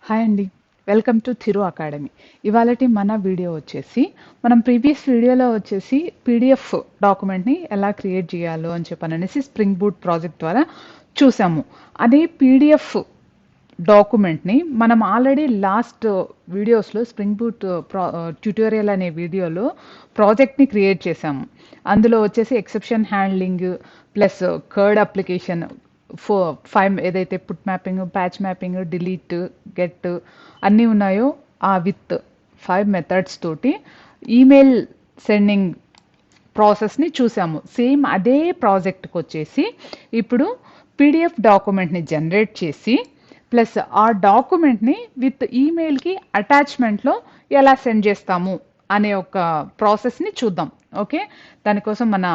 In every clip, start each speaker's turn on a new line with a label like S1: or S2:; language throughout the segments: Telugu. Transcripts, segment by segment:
S1: హాయ్ అండి. Welcome to Thiru academy. ఇవాళటి మన వీడియో వచ్చేసి మనం ప్రీవియస్ వీడియోలో వచ్చేసి పీడిఎఫ్ డాక్యుమెంట్‌ని ఎలా క్రియేట్ చేయాలో అని చెప్పననేసి స్ప్రింగ్ బూట్ ప్రాజెక్ట్ ద్వారా చూసాము. అదే పీడిఎఫ్ డాక్యుమెంట్‌ని మనం ఆల్రెడీ లాస్ట్ వీడియోస్‌లో స్ప్రింగ్ బూట్ ట్యుటోరియల్ అనే వీడియోలో ప్రాజెక్ట్‌ని క్రియేట్ చేసాము. అందులో వచ్చేసి exception handling plus curd application 5 ఏదైతే put mapping, patch mapping, delete, get అన్నీ ఉన్నాయో ఆ విత్ 5 మెథడ్స్ తోటి ఈమెయిల్ సెండింగ్ ప్రాసెస్ని చూసాము. సేమ్ అదే ప్రాజెక్ట్కి వచ్చేసి ఇప్పుడు పీడిఎఫ్ డాక్యుమెంట్ని జనరేట్ చేసి ప్లస్ ఆ డాక్యుమెంట్ని విత్ ఈమెయిల్కి అటాచ్మెంట్లో ఎలా సెండ్ చేస్తాము అనే ఒక ప్రాసెస్ని చూద్దాం. ఓకే, దానికోసం మన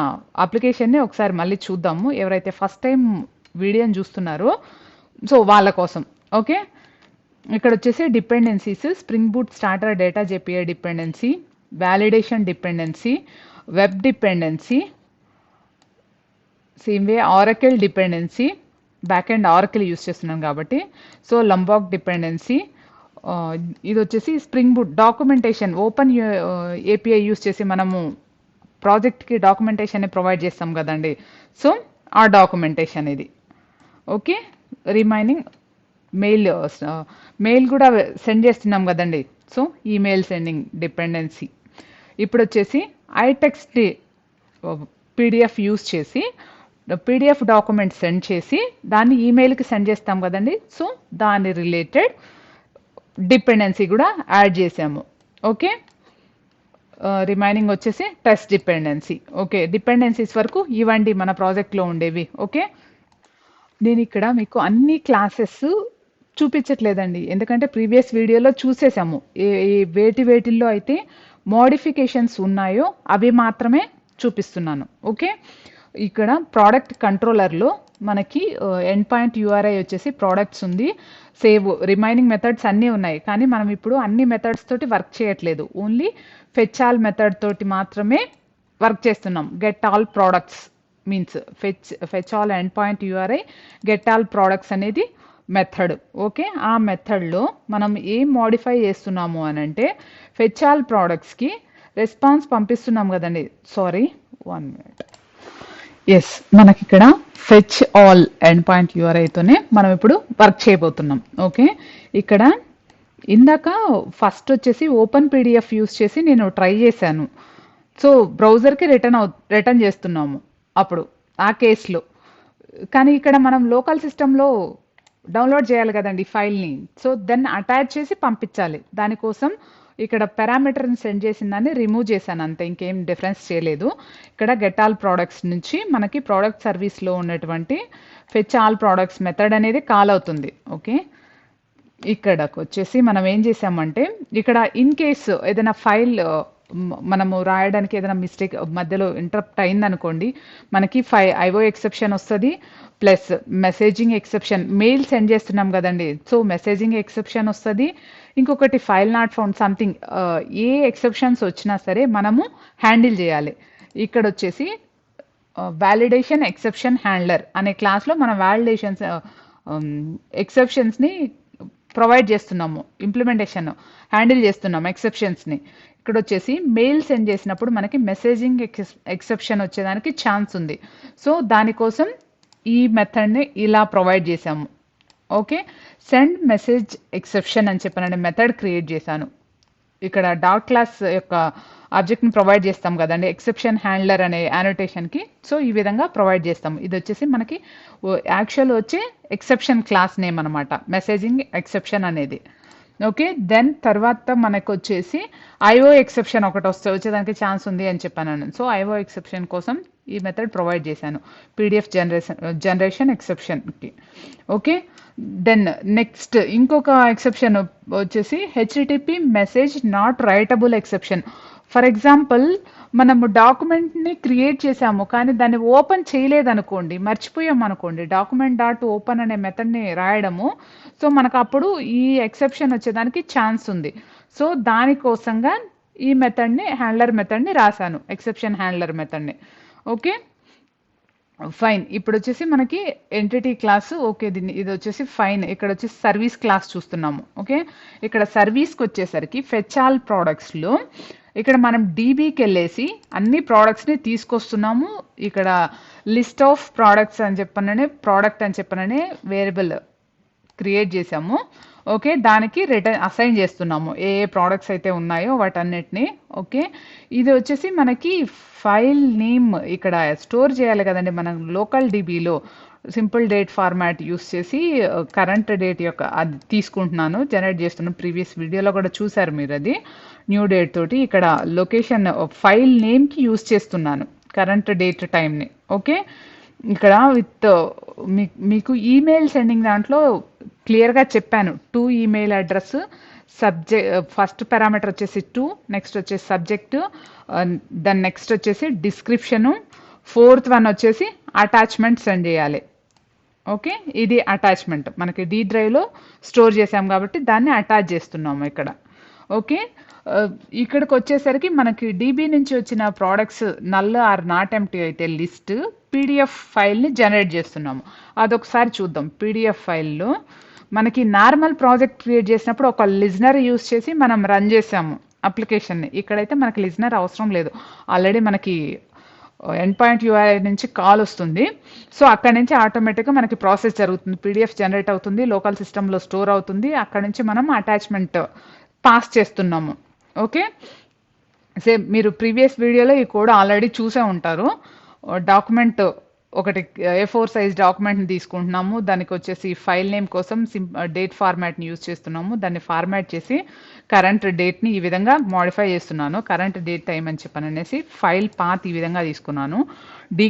S1: అప్లికేషన్ని ఒకసారి మళ్ళీ చూద్దాము. ఎవరైతే ఫస్ట్ టైం వీడియోని చూస్తున్నారో సో వాళ్ళ కోసం. ఓకే, ఇక్కడ వచ్చేసి dependencies spring boot starter data JPA dependency, validation dependency, web dependency, same way Oracle dependency, backend Oracle use చేస్తున్నాం కాబట్టి సో లంబాక్ డిపెండెన్సీ. ఇది వచ్చేసి spring boot documentation open API use చేసి మనము ప్రాజెక్ట్కి డాక్యుమెంటేషన్ని ప్రొవైడ్ చేస్తాం కదండి. సో ఆ డాక్యుమెంటేషన్ ఇది. ఓకే, రిమైనింగ్ మెయిల్ కూడా సెండ్ చేస్తున్నాం కదండి. So email sending dependency. ఇప్పుడు వచ్చేసి ఐటెక్స్ట్ పీడిఎఫ్ యూస్ చేసి పీడిఎఫ్ డాక్యుమెంట్ సెండ్ చేసి దాన్ని ఈమెయిల్కి సెండ్ చేస్తాం కదండి. సో దాని రిలేటెడ్ డిపెండెన్సీ కూడా యాడ్ చేసాము. ఓకే, రిమైనింగ్ వచ్చేసి టెస్ట్ డిపెండెన్సీ. ఓకే, డిపెండెన్సీస్ వరకు ఇవ్వండి మన ప్రాజెక్ట్లో ఉండేవి. ఓకే, నేను ఇక్కడ మీకు అన్ని క్లాసెస్ చూపించట్లేదండి, ఎందుకంటే ప్రీవియస్ వీడియోలో చూసేసాము. వేటిల్లో అయితే మోడిఫికేషన్స్ ఉన్నాయో అవి మాత్రమే చూపిస్తున్నాను. ఓకే, ఇక్కడ ప్రోడక్ట్ కంట్రోలర్లో మనకి ఎండ్ పాయింట్ యూఆర్ఐ వచ్చేసి ప్రోడక్ట్స్ ఉంది, సేవ్ రిమైనింగ్ మెథడ్స్ అన్నీ ఉన్నాయి. కానీ మనం ఇప్పుడు అన్ని మెథడ్స్ తోటి వర్క్ చేయట్లేదు, ఓన్లీ ఫెచ్ ఆల్ మెథడ్ తోటి మాత్రమే వర్క్ చేస్తున్నాం. Get all products means fetch all end point URI, get all products అనేది మెథడ్. ఓకే, ఆ మెథడ్లో మనం ఏం మోడిఫై చేస్తున్నాము అని అంటే ఫెచ్ ఆల్ ప్రోడక్ట్స్కి రెస్పాన్స్ పంపిస్తున్నాం కదండి. Sorry 1 minute. ఎస్, మనకి ఇక్కడ ఫెచ్ ఆల్ ఎండ్ పాయింట్ యూఆర్ఐతోనే మనం ఇప్పుడు వర్క్ చేయబోతున్నాం. ఓకే, ఇక్కడ ఇందాక ఫస్ట్ వచ్చేసి ఓపెన్ పీడిఎఫ్ యూస్ చేసి నేను ట్రై చేశాను. సో బ్రౌజర్కి రిటర్న్ చేస్తున్నాము అప్పుడు ఆ కేసులో. కానీ ఇక్కడ మనం లోకల్ సిస్టంలో డౌన్లోడ్ చేయాలి కదండి ఫైల్ని. సో దెన్ అటాచ్ చేసి పంపించాలి. దానికోసం ఇక్కడ పారామీటర్ని సెండ్ చేసిన దాన్ని రిమూవ్ చేశాను అంతే, ఇంకేం డిఫరెన్స్ చేయలేదు. ఇక్కడ గెట్ ఆల్ ప్రోడక్ట్స్ నుంచి మనకి ప్రోడక్ట్ సర్వీస్లో ఉన్నటువంటి ఫెచ్ ఆల్ ప్రోడక్ట్స్ మెథడ్ అనేది కాల్ అవుతుంది. ఓకే, ఇక్కడకు వచ్చేసి మనం ఏం చేసామంటే ఇక్కడ ఇన్ కేసు ఏదైనా ఫైల్ మనము రాయడానికి ఏదైనా మిస్టేక్ మధ్యలో ఇంటరప్ట్ అయిందనుకోండి, మనకి ఐఓ ఎక్సెప్షన్ వస్తుంది, plus messaging exception, mail send చేస్తున్నాం కదండి. సో మెసేజింగ్ ఎక్సెప్షన్ వస్తుంది, ఇంకొకటి file not found something, A exceptions వచ్చినా సరే మనము హ్యాండిల్ చేయాలి. ఇక్కడ వచ్చేసి వ్యాలిడేషన్ ఎక్సెప్షన్ హ్యాండ్లర్ అనే క్లాస్లో మనం వ్యాలిడేషన్స్ ఎక్సెప్షన్స్ని ప్రొవైడ్ చేస్తున్నాము, ఇంప్లిమెంటేషన్ హ్యాండిల్ చేస్తున్నాము ఎక్సెప్షన్స్ని. ఇక్కడ వచ్చేసి మెయిల్ సెండ్ చేసినప్పుడు మనకి మెసేజింగ్ ఎక్సెప్షన్ వచ్చేదానికి ఛాన్స్ ఉంది. సో దానికోసం ఈ మెథడ్ని ఇలా ప్రొవైడ్ చేసాము. ఓకే, సెండ్ మెసేజ్ ఎక్సెప్షన్ అని చెప్పిన మెథడ్ క్రియేట్ చేశాను. ఇక్కడ డాట్ క్లాస్ యొక్క ఆబ్జెక్ట్ని ప్రొవైడ్ చేస్తాం కదండి ఎక్సెప్షన్ హ్యాండ్లర్ అనే యానోటేషన్కి. సో ఈ విధంగా ప్రొవైడ్ చేస్తాము. ఇది వచ్చేసి మనకి యాక్చువల్ వచ్చే ఎక్సెప్షన్ క్లాస్ నేమ్ అనమాట, మెసేజింగ్ ఎక్సెప్షన్ అనేది. ఓకే, దెన్ తర్వాత మనకు వచ్చేసి ఐఓ ఎక్సెప్షన్ ఒకటి వచ్చేదానికి ఛాన్స్ ఉంది అని చెప్పాను. సో ఐఓ ఎక్సెప్షన్ కోసం ఈ మెథడ్ ప్రొవైడ్ చేశాను పీడిఎఫ్ జనరేషన్ ఎక్సెప్షన్కి. ఓకే, దెన్ నెక్స్ట్ ఇంకొక ఎక్సెప్షన్ వచ్చేసి HTTP message not writable exception. For example మనము డాక్యుమెంట్ని క్రియేట్ చేసాము కానీ దాన్ని ఓపెన్ చేయలేదనుకోండి, మర్చిపోయాం అనుకోండి డాక్యుమెంట్ డాట్ ఓపెన్ అనే మెథడ్ని రాయడము. సో మనకు అప్పుడు ఈ ఎక్సెప్షన్ వచ్చేదానికి ఛాన్స్ ఉంది. సో దానికోసంగా ఈ హ్యాండ్లర్ మెథడ్ని రాశాను, ఎక్సెప్షన్ హ్యాండ్లర్ మెథడ్ని. Okay, fine. ఇప్పుడు వచ్చేసి మనకి ఎంటిటీ క్లాస్ ఓకే. దీన్ని ఇది వచ్చేసి ఫైన్. ఇక్కడ వచ్చేసి సర్వీస్ క్లాస్ చూస్తున్నాము. ఓకే, ఇక్కడ సర్వీస్కి వచ్చేసరికి ఫెచ్ ఆల్ ప్రోడక్ట్స్లో ఇక్కడ మనం డీబీకి వెళ్ళేసి అన్ని ప్రోడక్ట్స్ని తీసుకొస్తున్నాము. ఇక్కడ లిస్ట్ ఆఫ్ ప్రోడక్ట్స్ అని చెప్పననే ప్రోడక్ట్ అని చెప్పననే వేరియబుల్ క్రియేట్ చేసాము. ఓకే, దానికి రిటర్న్ అసైన్ చేస్తున్నాము ఏ ఏ ప్రోడక్ట్స్ అయితే ఉన్నాయో వాటన్నిటిని. ఓకే, ఇది వచ్చేసి మనకి ఫైల్ నేమ్ ఇక్కడ స్టోర్ చేయాలి కదండి మనం లోకల్ డిబిలో. సింపుల్ డేట్ ఫార్మాట్ యూస్ చేసి కరెంట్ డేట్ యొక్క అది తీసుకుంటున్నాను, జనరేట్ చేస్తున్నాను. ప్రీవియస్ వీడియోలో కూడా చూసారు మీరు అది. న్యూ డేట్ తోటి ఇక్కడ లొకేషన్ ఫైల్ నేమ్కి యూస్ చేస్తున్నాను కరెంట్ డేట్ టైంని. ఓకే, ఇక్కడ విత్ మీకు ఈమెయిల్ సెండింగ్ దాంట్లో క్లియర్గా చెప్పాను. 2 ఈమెయిల్ అడ్రస్, ఫస్ట్ పారామీటర్ వచ్చేసి 2, నెక్స్ట్ వచ్చేసి సబ్జెక్టు, దాని నెక్స్ట్ వచ్చేసి డిస్క్రిప్షను, 4th వన్ వచ్చేసి అటాచ్మెంట్ సెండ్ చేయాలి. ఓకే, ఇది అటాచ్మెంట్ మనకి డి డ్రైవ్లో స్టోర్ చేసాం కాబట్టి దాన్ని అటాచ్ చేస్తున్నాము ఇక్కడ. ఓకే, ఇక్కడికి వచ్చేసరికి మనకి డీబీ నుంచి వచ్చిన products null or not empty అయితే లిస్ట్ పీడిఎఫ్ ఫైల్ని జనరేట్ చేస్తున్నాము. అదొకసారి చూద్దాం. పీడిఎఫ్ ఫైల్లో మనకి నార్మల్ ప్రాజెక్ట్ క్రియేట్ చేసినప్పుడు ఒక లిజనర్ యూస్ చేసి మనం రన్ చేసాము అప్లికేషన్ని. ఇక్కడైతే మనకి లిజనర్ అవసరం లేదు. ఆల్రెడీ మనకి ఎండ్ పాయింట్ యూఆర్ఐ నుంచి కాల్ వస్తుంది. సో అక్కడ నుంచి ఆటోమేటిక్గా మనకి ప్రాసెస్ జరుగుతుంది. పీడిఎఫ్ జనరేట్ అవుతుంది, లోకల్ సిస్టంలో స్టోర్ అవుతుంది. అక్కడ నుంచి మనం అటాచ్మెంట్ పాస్ చేస్తున్నాము. ఓకే, సేమ్ మీరు ప్రీవియస్ వీడియోలో ఈ కోడ్ ఆల్రెడీ చూసే ఉంటారు. డాక్యుమెంట్ ఒకటి A4 సైజ్ డాక్యుమెంట్ని తీసుకుంటున్నాము. దానికి వచ్చేసి ఫైల్ నేమ్ కోసం డేట్ ఫార్మాట్ని యూజ్ చేస్తున్నాము. దాన్ని ఫార్మాట్ చేసి కరెంట్ డేట్ని ఈ విధంగా మోడిఫై చేస్తున్నాను. కరెంట్ డేట్ టైం అని చెప్పనేసి ఫైల్ పాత్ ఈ విధంగా తీసుకున్నాను. D:,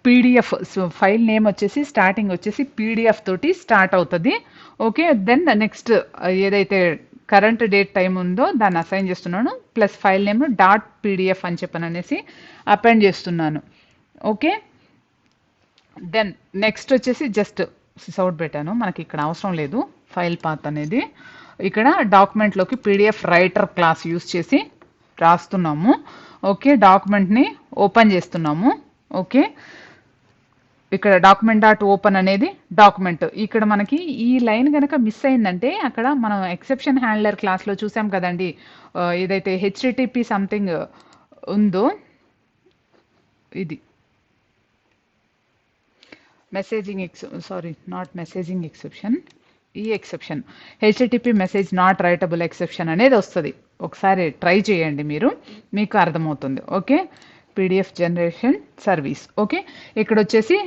S1: పీడిఎఫ్ ఫైల్ నేమ్ వచ్చేసి స్టార్టింగ్ వచ్చేసి పీడిఎఫ్ తోటి స్టార్ట్ అవుతుంది. ఓకే, దెన్ నెక్స్ట్ ఏదైతే కరెంట్ డేట్ టైం ఉందో దాన్ని అసైన్ చేస్తున్నాను. ప్లస్ ఫైల్ నేమ్ .pdf అని చెప్పననేసి అపెండ్ చేస్తున్నాను. ఓకే, దెన్ నెక్స్ట్ వచ్చేసి జస్ట్ సిసౌట్ పెట్టాను, మనకి ఇక్కడ అవసరం లేదు ఫైల్ పాత్ అనేది. ఇక్కడ డాక్యుమెంట్లోకి పీడిఎఫ్ రైటర్ క్లాస్ యూస్ చేసి రాస్తున్నాము. ఓకే, డాక్యుమెంట్ని ఓపెన్ చేస్తున్నాము. ఓకే, ఇక్కడ డాక్యుమెంట్.ఓపెన్ అనేది డాక్యుమెంట్. ఇక్కడ మనకి ఈ లైన్ కనుక మిస్ అయిందంటే అక్కడ మనం ఎక్సెప్షన్ హ్యాండ్లర్ క్లాస్లో చూసాం కదండి, ఏదైతే హెచ్టిటిపి సంథింగ్ ఉందో ఇది మెసేజింగ్ నాట్ మెసేజింగ్ ఎక్సెప్షన్, ఈ exception HTTP message not writable exception అనేది వస్తుంది. ఒకసారి ట్రై చేయండి మీరు, మీకు అర్థమవుతుంది. Okay, PDF generation service. Okay, ఇక్కడ వచ్చేసి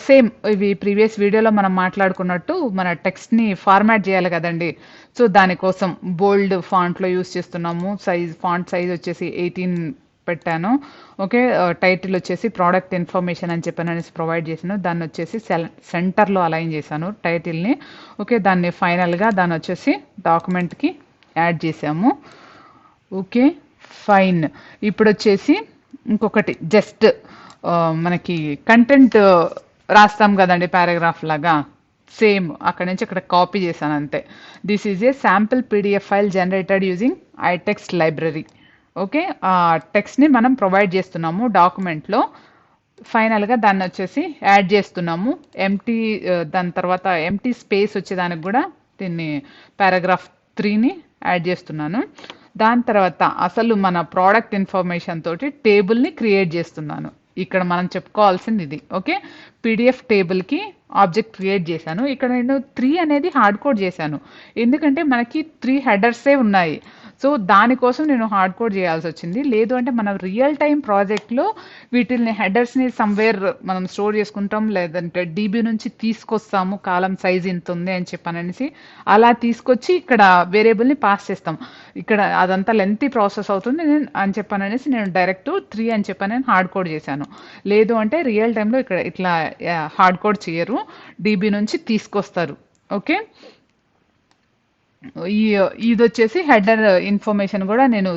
S1: సేమ్ ఇవి ప్రీవియస్ వీడియోలో మనం మాట్లాడుకున్నట్టు మన టెక్స్ట్ని ఫార్మాట్ చేయాలి కదండి. సో దానికోసం బోల్డ్ ఫాంట్లో యూస్ చేస్తున్నాము. ఫాంట్ సైజ్ వచ్చేసి 18 పెట్టాను. ఓకే, టైటిల్ వచ్చేసి ప్రోడక్ట్ ఇన్ఫర్మేషన్ అని చెప్పి అనేసి ప్రొవైడ్ చేశాను. దాన్ని వచ్చేసి సెంటర్లో అలైన్ చేశాను టైటిల్ని. ఓకే, దాన్ని ఫైనల్గా దాన్ని వచ్చేసి డాక్యుమెంట్కి యాడ్ చేసాము. Okay, fine. ఇప్పుడు వచ్చేసి ఇంకొకటి జస్ట్ మనకి కంటెంట్ రాస్తాం కదండి పారాగ్రాఫ్ లాగా, సేమ్ అక్కడ నుంచి ఇక్కడ కాపీ చేశాను అంతే. This is a sample PDF file generated using iText library. Okay, ఆ టెక్స్ట్ని మనం ప్రొవైడ్ చేస్తున్నాము డాక్యుమెంట్లో. ఫైనల్గా దాన్ని వచ్చేసి యాడ్ చేస్తున్నాము. దాని తర్వాత ఎంటీ స్పేస్ వచ్చేదానికి కూడా దీన్ని పారాగ్రాఫ్ 3ని యాడ్ చేస్తున్నాను. దాని తర్వాత అసలు మన ప్రోడక్ట్ ఇన్ఫర్మేషన్ తోటి టేబుల్ని క్రియేట్ చేస్తున్నాను. ఇక్కడ మనం చెప్పుకోవాల్సింది ఇది. ఓకే, పీడిఎఫ్ టేబుల్కి ఆబ్జెక్ట్ క్రియేట్ చేశాను. ఇక్కడ నేను 3 అనేది హార్డ్ కోడ్ చేశాను, ఎందుకంటే మనకి 3 హెడర్సే ఉన్నాయి. సో దానికోసం నేను హార్డ్ కోడ్ చేయాల్సి వచ్చింది. లేదు అంటే మనం రియల్ టైం ప్రాజెక్ట్లో వీటిని హెడర్స్ని సమ్వేర్ మనం స్టోర్ చేసుకుంటాం, లేదంటే డీబీ నుంచి తీసుకొస్తాము కాలం సైజ్ ఇంత ఉంది అని చెప్పనేసి అలా తీసుకొచ్చి ఇక్కడ వేరియబుల్ని పాస్ చేస్తాం. ఇక్కడ అదంతా లెంతీ ప్రాసెస్ అవుతుంది అని చెప్పనేసి నేను డైరెక్ట్ 3 అని చెప్పని హార్డ్ కోడ్ చేశాను. లేదు అంటే రియల్ టైంలో ఇక్కడ ఇట్లా హార్డ్ కోడ్ చేయరు, డీబీ నుంచి తీసుకొస్తారు. ఓకే, ఇది వచ్చేసి హెడర్ ఇన్ఫర్మేషన్ కూడా నేను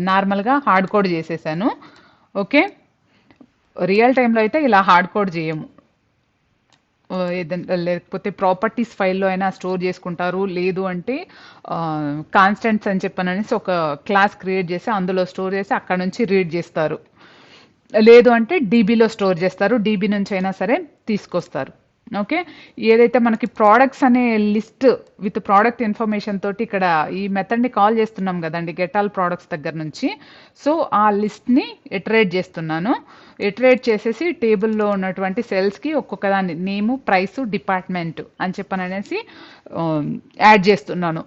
S1: నార్మల్గా హార్డ్ కోడ్ చేసేసాను. ఓకే, రియల్ టైంలో అయితే ఇలా హార్డ్ కోడ్ చేయము. లేకపోతే ప్రాపర్టీస్ ఫైల్లో అయినా స్టోర్ చేసుకుంటారు, లేదు అంటే కాన్స్టెంట్స్ అని చెప్పననేసి ఒక క్లాస్ క్రియేట్ చేసి అందులో స్టోర్ చేసి అక్కడ నుంచి రీడ్ చేస్తారు. లేదు అంటే డీబీలో స్టోర్ చేస్తారు, డీబీ నుంచి అయినా సరే తీసుకొస్తారు. ఓకే, ఏదైతే మనకి ప్రోడక్ట్స్ అనే లిస్ట్ విత్ ప్రోడక్ట్ ఇన్ఫర్మేషన్ తోటి ఇక్కడ ఈ మెథడ్ని కాల్ చేస్తున్నాం కదండి, గెట్ ఆల్ ప్రోడక్ట్స్ దగ్గర నుంచి. సో ఆ లిస్ట్ని ఇటరేట్ చేస్తున్నాను. ఇటరేట్ చేసేసి టేబుల్లో ఉన్నటువంటి సెల్స్కి ఒక్కొక్క దాన్ని నేము, ప్రైస్, డిపార్ట్మెంట్ అని చెప్పననేసి యాడ్ చేస్తున్నాను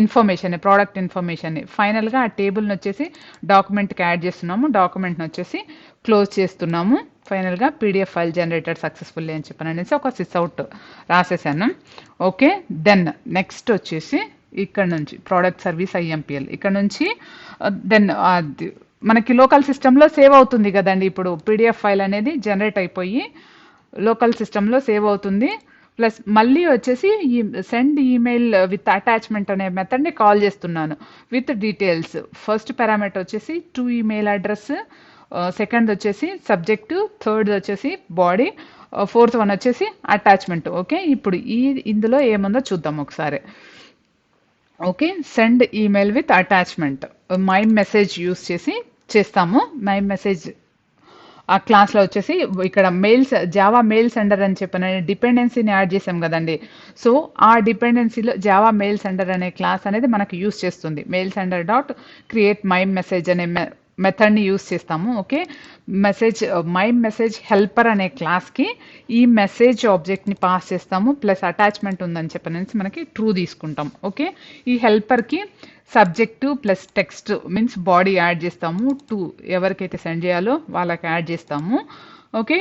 S1: ఇన్ఫర్మేషన్, ప్రోడక్ట్ ఇన్ఫర్మేషన్ని. ఫైనల్గా ఆ టేబుల్ని వచ్చేసి డాక్యుమెంట్కి యాడ్ చేస్తున్నాము, డాక్యుమెంట్ని వచ్చేసి క్లోజ్ చేస్తున్నాము. ఫైనల్గా పీడిఎఫ్ ఫైల్ జనరేటెడ్ సక్సెస్ఫుల్లీ అని చెప్పననేసి ఒక సిస్అవుట్ రాసేసాను. ఓకే, దెన్ నెక్స్ట్ వచ్చేసి ఇక్కడ నుంచి ప్రోడక్ట్ సర్వీస్ ఐఎంపిఎల్ ఇక్కడ నుంచి దెన్ మనకి లోకల్ సిస్టంలో సేవ్ అవుతుంది కదండి. ఇప్పుడు పీడిఎఫ్ ఫైల్ అనేది జనరేట్ అయిపోయి లోకల్ సిస్టంలో సేవ్ అవుతుంది. ప్లస్ మళ్ళీ వచ్చేసి ఈ సెండ్ ఈమెయిల్ విత్ అటాచ్మెంట్ అనే మెథడ్ని కాల్ చేస్తున్నాను విత్ డీటెయిల్స్. ఫస్ట్ పారామీటర్ వచ్చేసి టు ఈమెయిల్ అడ్రస్, సెకండ్ వచ్చేసి సబ్జెక్టు, థర్డ్ వచ్చేసి బాడీ, ఫోర్త్ వన్ వచ్చేసి అటాచ్మెంట్. ఓకే, ఇప్పుడు ఇందులో ఏముందో చూద్దాం ఒకసారి. Okay, send email with attachment my message use చేసి చేస్తాము. మై మెసేజ్ ఆ క్లాస్లో వచ్చేసి ఇక్కడ మెయిల్స్ జావా మెయిల్ సెండర్ అని చెప్పిన డిపెండెన్సీని యాడ్ చేసాం కదండి. సో ఆ డిపెండెన్సీలో జావా మెయిల్ సెండర్ అనే క్లాస్ అనేది మనకు యూస్ చేస్తుంది. Mail sender dot create my message అనే మెథడ్ని యూస్ చేస్తాము. Okay, message my message helper అనే క్లాస్కి ఈ మెసేజ్ ఆబ్జెక్ట్ని పాస్ చేస్తాము. ప్లస్ అటాచ్మెంట్ ఉందని చెప్పనేసి మనకి ట్రూ తీసుకుంటాం. ఓకే, ఈ హెల్పర్కి subject plus text means body add చేస్తాము. టు ఎవరికైతే సెండ్ చేయాలో వాళ్ళకి యాడ్ చేస్తాము. ఓకే,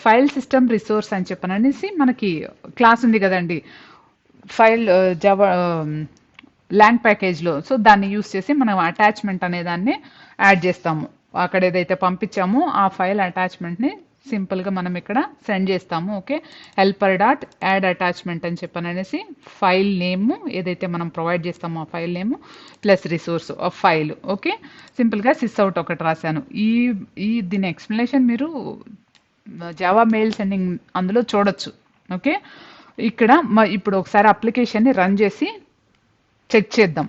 S1: ఫైల్ సిస్టమ్ రిసోర్స్ అని చెప్పననేసి మనకి క్లాస్ ఉంది కదండి ఫైల్ జావా ల్యాండ్ ప్యాకేజ్లో. సో దాన్ని యూస్ చేసి మనం అటాచ్మెంట్ అనే దాన్ని యాడ్ చేస్తాము. అక్కడ ఏదైతే పంపించామో ఆ ఫైల్ అటాచ్మెంట్ని సింపుల్గా మనం ఇక్కడ సెండ్ చేస్తాము. Okay, helper dot add attachment అని చెప్పననేసి ఫైల్ నేమ్ ఏదైతే మనం ప్రొవైడ్ చేస్తామో ఆ file name plus resource of file. Okay, సింపుల్గా సిస్అవుట్ ఒకటి రాశాను. దీని ఎక్స్ప్లెనేషన్ మీరు జావా మెయిల్ సెండింగ్ అందులో చూడొచ్చు. ఓకే, ఇక్కడ ఇప్పుడు ఒకసారి అప్లికేషన్ని రన్ చేసి చెక్ చేద్దాం.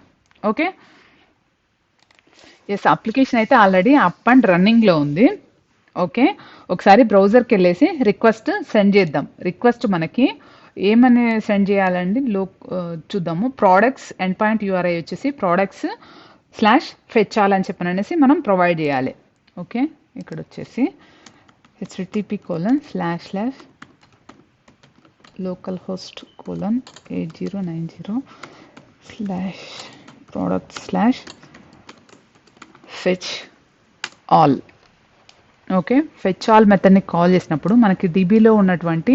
S1: ఓకే, ఎస్, అప్లికేషన్ అయితే ఆల్రెడీ అప్ అండ్ రన్నింగ్లో ఉంది. ఓకే, ఒకసారి బ్రౌజర్కి వెళ్ళేసి రిక్వెస్ట్ సెండ్ చేద్దాం. రిక్వెస్ట్ మనకి ఏమని సెండ్ చేయాలండి చూద్దాము. ప్రోడక్ట్స్ ఎండ్ పాయింట్ యూఆర్ఐ వచ్చేసి ప్రోడక్ట్స్ స్లాష్ ఫెచ్ ఆల్ అని చెప్పననేసి మనం ప్రొవైడ్ చేయాలి. ఓకే, ఇక్కడ వచ్చేసి http:// localhost://products/fetch all. Okay, fetch all మెథడ్ని కాల్ చేసినప్పుడు మనకి డిబీలో ఉన్నటువంటి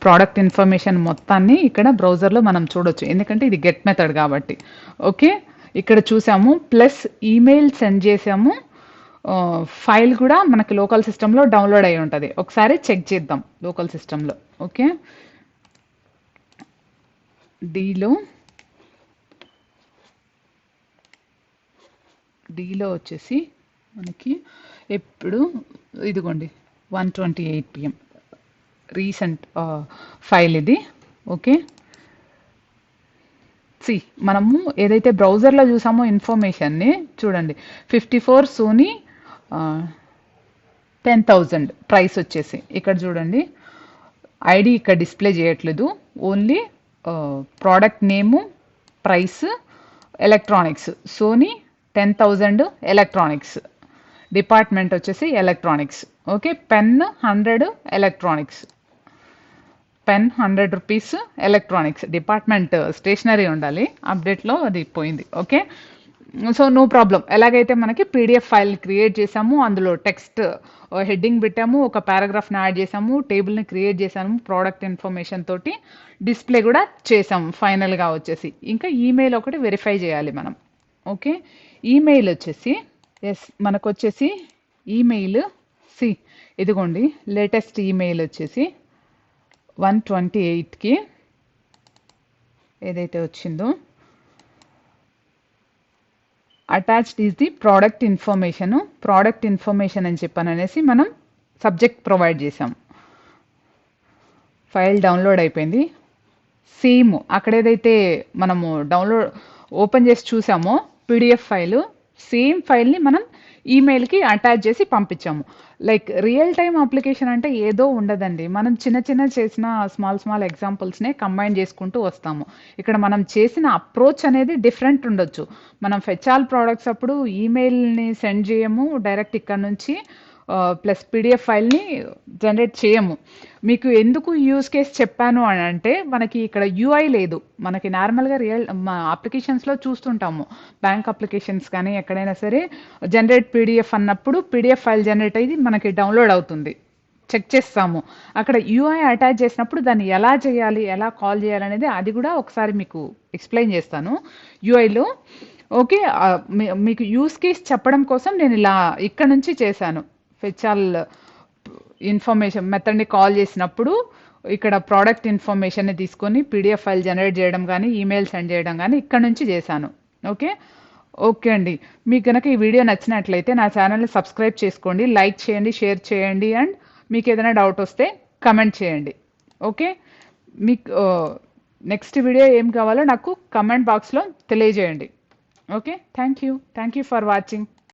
S1: ప్రోడక్ట్ ఇన్ఫర్మేషన్ మొత్తాన్ని ఇక్కడ బ్రౌజర్లో మనం చూడొచ్చు, ఎందుకంటే ఇది గెట్ మెథడ్ కాబట్టి. ఓకే, ఇక్కడ చూసాము. ప్లస్ ఈమెయిల్ సెండ్ చేసాము. ఫైల్ కూడా మనకి లోకల్ సిస్టంలో డౌన్లోడ్ అయి ఉంటుంది. ఒకసారి చెక్ చేద్దాం లోకల్ సిస్టంలో. ఓకే, డీలో వచ్చేసి మనకి ఎప్పుడు ఇదిగోండి 1:28 PM రీసెంట్ ఫైల్ ఇది. ఓకే, మనము ఏదైతే బ్రౌజర్లో చూసామో ఇన్ఫర్మేషన్ని చూడండి. 54 సోనీ 10,000 ప్రైస్ వచ్చేసి ఇక్కడ చూడండి. ఐడి ఇక్కడ డిస్ప్లే చేయట్లేదు, only product name, price, electronics, Sony 10,000 electronics, department వచ్చేసి electronics. Okay, pen 100 electronics, pen 100 rupees electronics. Department stationery ఉండాలి, అప్డేట్లో అది పోయింది. Okay, so no problem. ఎలాగైతే మనకి పీడిఎఫ్ ఫైల్ క్రియేట్ చేసాము, అందులో టెక్స్ట్ హెడ్డింగ్ పెట్టాము, ఒక పారాగ్రాఫ్ని యాడ్ చేసాము, టేబుల్ని క్రియేట్ చేసాము, ప్రోడక్ట్ ఇన్ఫర్మేషన్ తోటి డిస్ప్లే కూడా చేసాము. ఫైనల్గా వచ్చేసి ఇంకా ఈమెయిల్ ఒకటి వెరిఫై చేయాలి మనం. ఓకే, ఈమెయిల్ వచ్చేసి మనకు వచ్చేసి ఈమెయిల్ ఇదిగోండి. లేటెస్ట్ ఈమెయిల్ వచ్చేసి 1:28కి ఏదైతే వచ్చిందో attached is the product information అని చెప్పననేసి మనం సబ్జెక్ట్ ప్రొవైడ్ చేసాం. ఫైల్ డౌన్లోడ్ అయిపోయింది. సేమ్ అక్కడ ఏదైతే మనము ఓపెన్ చేసి చూసామో పీడిఎఫ్ ఫైలు, సేమ్ ఫైల్ని మనం ఈమెయిల్కి అటాచ్ చేసి పంపించాము. లైక్ రియల్ టైమ్ అప్లికేషన్ అంటే ఏదో ఉండదండి. మనం చిన్న చిన్న చేసిన స్మాల్ ఎగ్జాంపుల్స్నే కంబైన్ చేసుకుంటూ వస్తాము. ఇక్కడ మనం చేసిన అప్రోచ్ అనేది డిఫరెంట్ ఉండొచ్చు. మనం ఫెచాల్ ప్రోడక్ట్స్ అప్పుడు ఈమెయిల్ని సెండ్ చేయము, డైరెక్ట్ ఇక్కడ నుంచి ప్లస్ పీడిఎఫ్ ఫైల్ని జనరేట్ చేయము. మీకు ఎందుకు యూజ్ కేస్ చెప్పాను అని అంటే మనకి ఇక్కడ యూఐ లేదు. మనకి నార్మల్గా అప్లికేషన్స్లో చూస్తుంటాము, బ్యాంక్ అప్లికేషన్స్ కానీ ఎక్కడైనా సరే జనరేట్ పీడిఎఫ్ అన్నప్పుడు పీడిఎఫ్ ఫైల్ జనరేట్ అయ్యి మనకి డౌన్లోడ్ అవుతుంది, చెక్ చేస్తాము. అక్కడ యూఐ అటాచ్ చేసినప్పుడు దాన్ని ఎలా చేయాలి, ఎలా కాల్ చేయాలనేది అది కూడా ఒకసారి మీకు ఎక్స్ప్లెయిన్ చేస్తాను యూఐలో. ఓకే, మీకు యూస్ కేస్ చెప్పడం కోసం నేను ఇలా ఇక్కడ నుంచి చేశాను. ఫెచాల్ ఇన్ఫర్మేషన్ మెథడ్ని కాల్ చేసినప్పుడు ఇక్కడ ప్రోడక్ట్ ఇన్ఫర్మేషన్ని తీసుకొని పీడిఎఫ్ ఫైల్ జనరేట్ చేయడం కానీ ఈమెయిల్ సెండ్ చేయడం కానీ ఇక్కడ నుంచి చేశాను. ఓకే ఓకే అండి, మీకు కనుక ఈ వీడియో నచ్చినట్లయితే నా ఛానల్ని సబ్స్క్రైబ్ చేసుకోండి, లైక్ చేయండి, షేర్ చేయండి, అండ్ మీకు ఏదైనా డౌట్ వస్తే కమెంట్ చేయండి. ఓకే, మీకు నెక్స్ట్ వీడియో ఏం కావాలో నాకు కమెంట్ బాక్స్లో తెలియజేయండి. Okay, thank you for watching.